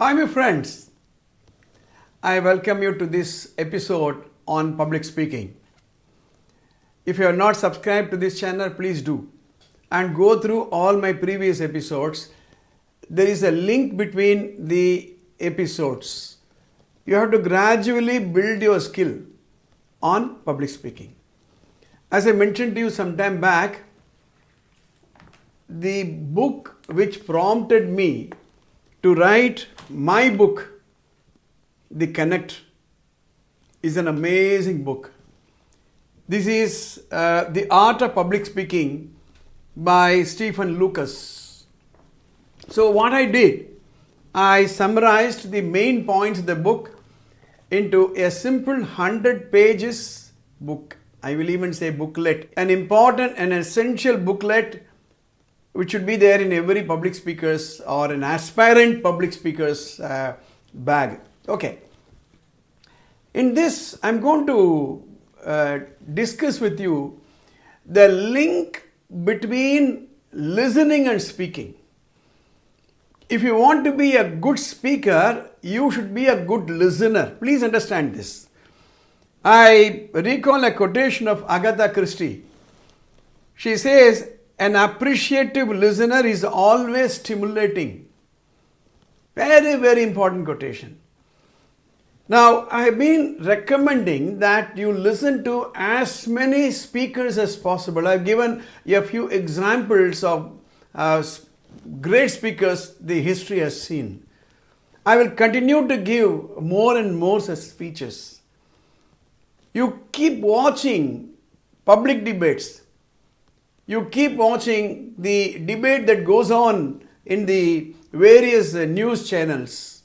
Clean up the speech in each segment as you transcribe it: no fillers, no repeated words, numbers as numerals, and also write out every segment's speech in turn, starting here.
Hi my friends, I welcome you to this episode on public speaking. If you are not subscribed to this channel, please do and go through all my previous episodes. There is a link between the episodes. You have to gradually build your skill on public speaking. As I mentioned to you some time back, the book which prompted me to write my book, The Connect, is an amazing book. This is The Art of Public Speaking by Stephen Lucas. So what I did, I summarized the main points of the book into a simple 100 pages book. I will even say booklet, an important and essential booklet which should be there in every public speaker's or an aspirant public speaker's bag. Okay. In this, I'm going to discuss with you the link between listening and speaking. If you want to be a good speaker, you should be a good listener. Please understand this. I recall a quotation of Agatha Christie. She says, "An appreciative listener is always stimulating." Very, very important quotation. Now, I have been recommending that you listen to as many speakers as possible. I have given a few examples of great speakers the history has seen. I will continue to give more and more such speeches. You keep watching public debates. You keep watching the debate that goes on in the various news channels.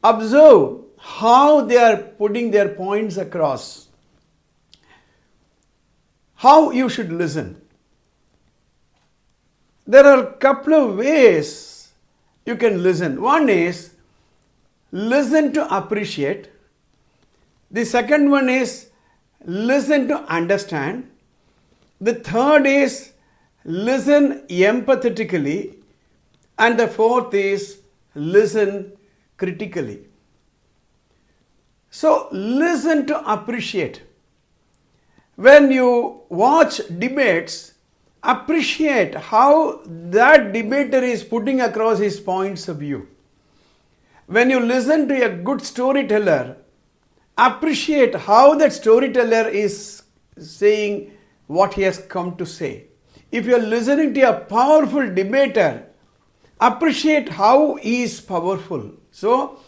Observe how they are putting their points across. How you should listen. There are a couple of ways you can listen. One is listen to appreciate. The second one is listen to understand. The third is listen empathetically. And the fourth is listen critically. So listen to appreciate. When you watch debates, appreciate how that debater is putting across his points of view. When you listen to a good storyteller, appreciate how that storyteller is saying what he has come to say. If you are listening to a powerful debater, appreciate how he is powerful. So,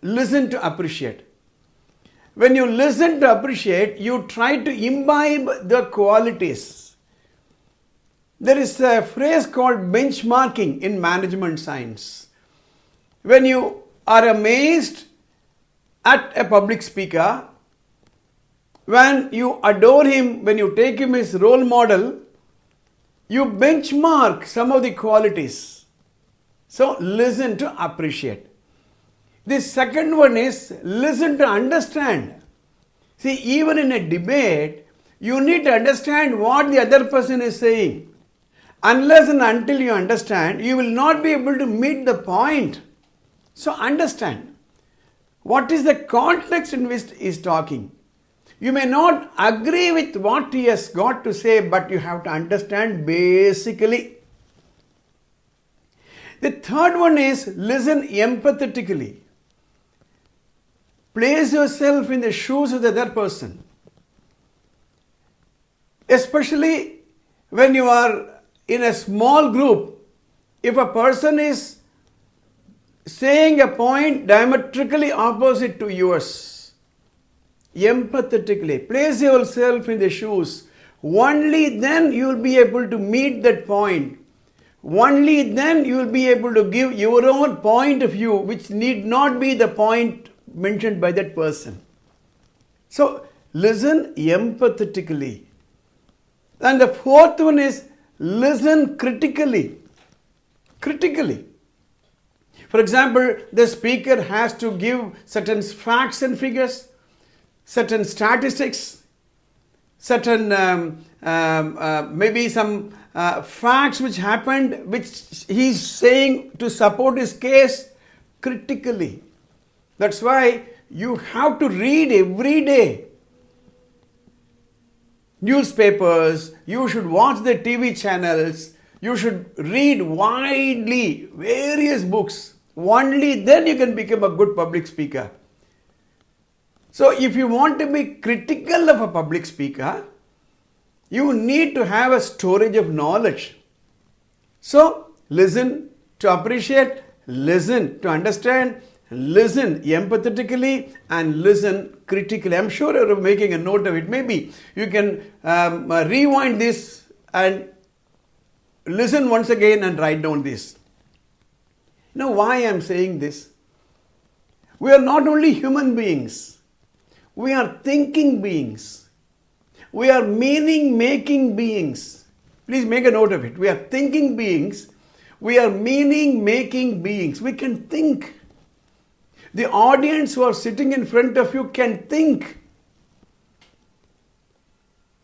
listen to appreciate. When you listen to appreciate, you try to imbibe the qualities. There is a phrase called benchmarking in management science. When you are amazed at a public speaker, when you adore him, when you take him as role model, you benchmark some of the qualities. So listen to appreciate. The second one is listen to understand. See, even in a debate, you need to understand what the other person is saying. Unless and until you understand, you will not be able to meet the point. So understand. What is the context in which he is talking? You may not agree with what he has got to say, but you have to understand basically. The third one is listen empathetically. Place yourself in the shoes of the other person. Especially when you are in a small group, if a person is saying a point diametrically opposite to yours, empathetically, place yourself in the shoes. Only then you will be able to meet that point. Only then you will be able to give your own point of view, which need not be the point mentioned by that person. So, listen empathetically. And the fourth one is listen critically. Critically. For example, the speaker has to give certain facts and figures, certain statistics, certain maybe some facts which happened, which he is saying to support his case. critically. That's why you have to read every day. Newspapers, you should watch the TV channels, you should read widely various books. Only then you can become a good public speaker. So if you want to be critical of a public speaker, you need to have a storage of knowledge. So listen to appreciate, listen to understand, listen empathetically, and listen critically. I'm sure you're making a note of it. Maybe you can rewind this and listen once again and write down this. You know why I'm saying this? We are not only human beings, we are thinking beings. We are meaning-making beings. Please make a note of it. We are thinking beings. We are meaning-making beings. We can think. The audience who are sitting in front of you can think.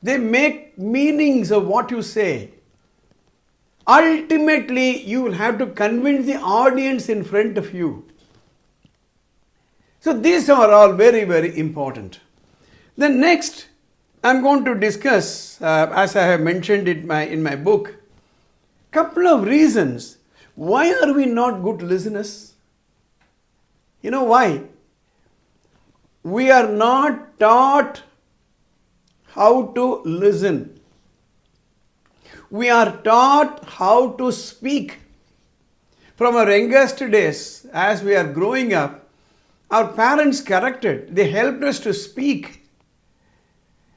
They make meanings of what you say. Ultimately, you will have to convince the audience in front of you. So these are all very, very important. Then next, I'm going to discuss, as I have mentioned in my book, couple of reasons why are we not good listeners. You know why? We are not taught how to listen. We are taught how to speak. From our youngest days, as we are growing up, our parents corrected. They helped us to speak.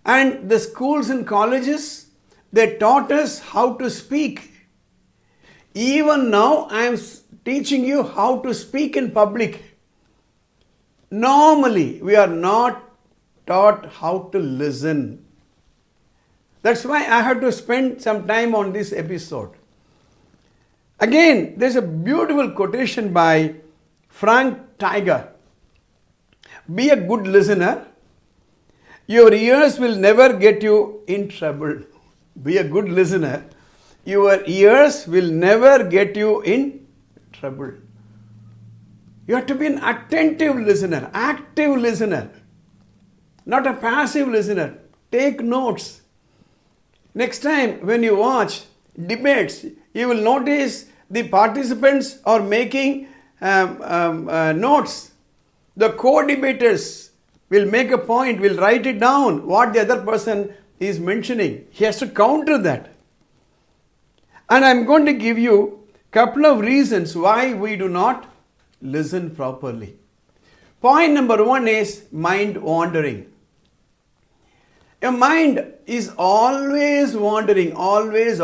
And the schools and colleges, they taught us how to speak. Even now, I am teaching you how to speak in public. Normally, we are not taught how to listen. That's why I have to spend some time on this episode. Again, there's a beautiful quotation by Frank Tiger. Be a good listener. Your ears will never get you in trouble. Be a good listener. Your ears will never get you in trouble. You have to be an attentive listener, active listener, not a passive listener. Take notes. Next time when you watch debates, you will notice the participants are making notes. The co-debaters will make a point, will write it down, what the other person is mentioning. He has to counter that. And I'm going to give you a couple of reasons why we do not listen properly. Point number one is mind wandering. Your mind is always wandering, always.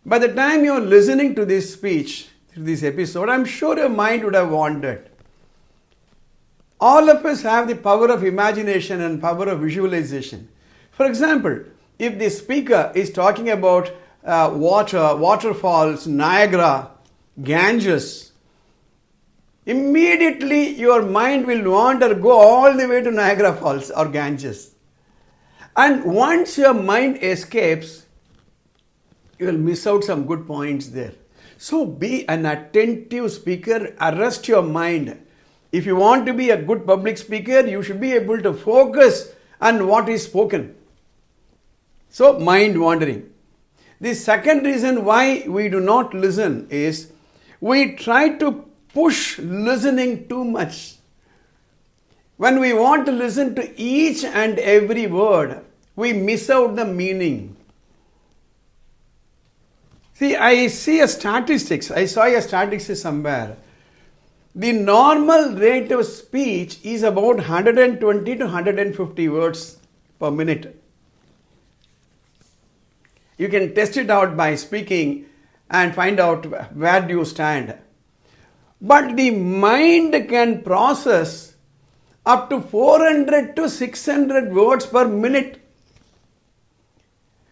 By the time you're listening to this speech, to this episode, I'm sure your mind would have wandered. All of us have the power of imagination and power of visualization. For example, if the speaker is talking about waterfalls, Niagara, Ganges, immediately your mind will wander, go all the way to Niagara Falls or Ganges. And once your mind escapes, you will miss out some good points there. So be an attentive speaker, arrest your mind. If you want to be a good public speaker, you should be able to focus on what is spoken. So, mind wandering. The second reason why we do not listen is we try to push listening too much. When we want to listen to each and every word, we miss out the meaning. See, I saw a statistics somewhere. The normal rate of speech is about 120 to 150 words per minute. You can test it out by speaking and find out where do you stand. But the mind can process up to 400 to 600 words per minute.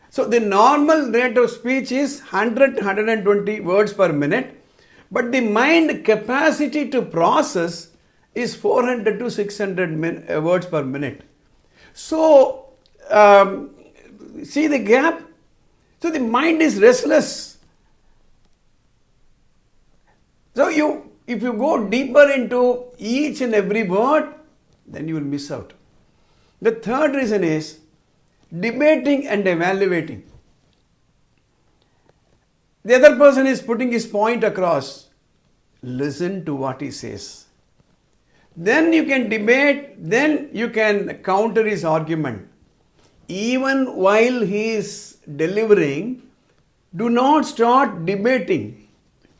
So the normal rate of speech is 100 to 120 words per minute. But the mind capacity to process is 400 to 600 words per minute. So, see the gap? So the mind is restless. So if you go deeper into each and every word, then you will miss out. The third reason is debating and evaluating. The other person is putting his point across. Listen to what he says. Then you can debate, then you can counter his argument. Even while he is delivering, do not start debating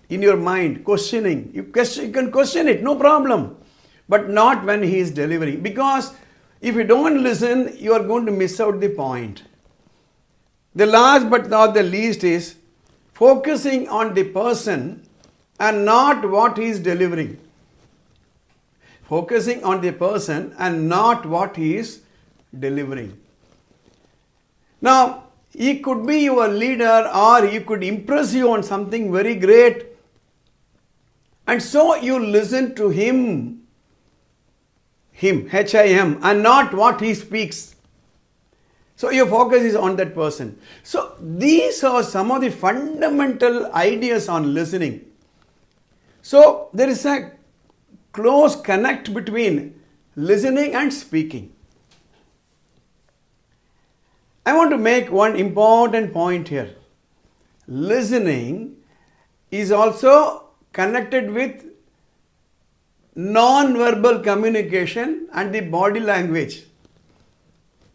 in your mind, questioning. You can question it, no problem. But not when he is delivering. Because if you don't listen, you are going to miss out the point. The last but not the least is focusing on the person and not what he is delivering. Focusing on the person and not what he is delivering. Now, he could be your leader or he could impress you on something very great. And so you listen to him, H-I-M, and not what he speaks. So your focus is on that person. So these are some of the fundamental ideas on listening. So there is a close connect between listening and speaking. I want to make one important point here. Listening is also connected with non-verbal communication and the body language.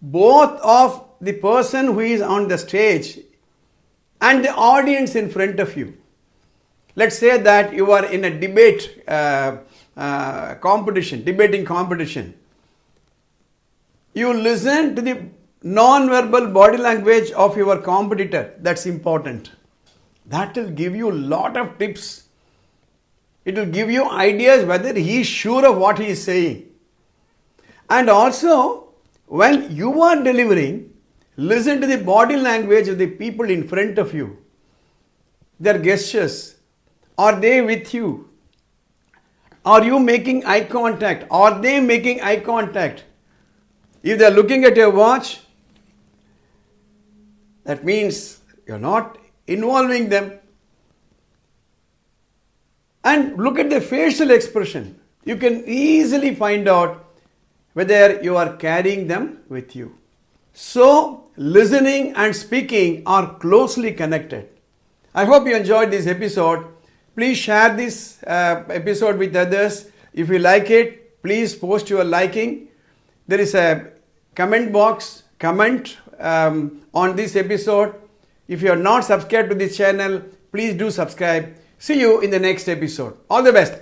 Both of the person who is on the stage and the audience in front of you. Let's say that you are in a debate debating competition. You listen to the non-verbal body language of your competitor. That's important. That will give you a lot of tips. It will give you ideas whether he is sure of what he is saying. And also, when you are delivering, listen to the body language of the people in front of you. Their gestures. Are they with you? Are you making eye contact? Are they making eye contact? If they are looking at your watch, that means you are not involving them. And look at the facial expression. You can easily find out whether you are carrying them with you. So, listening and speaking are closely connected. I hope you enjoyed this episode. Please share this episode with others. If you like it, please post your liking. There is a comment box, comment on this episode. If you are not subscribed to this channel, please do subscribe. See you in the next episode. All the best.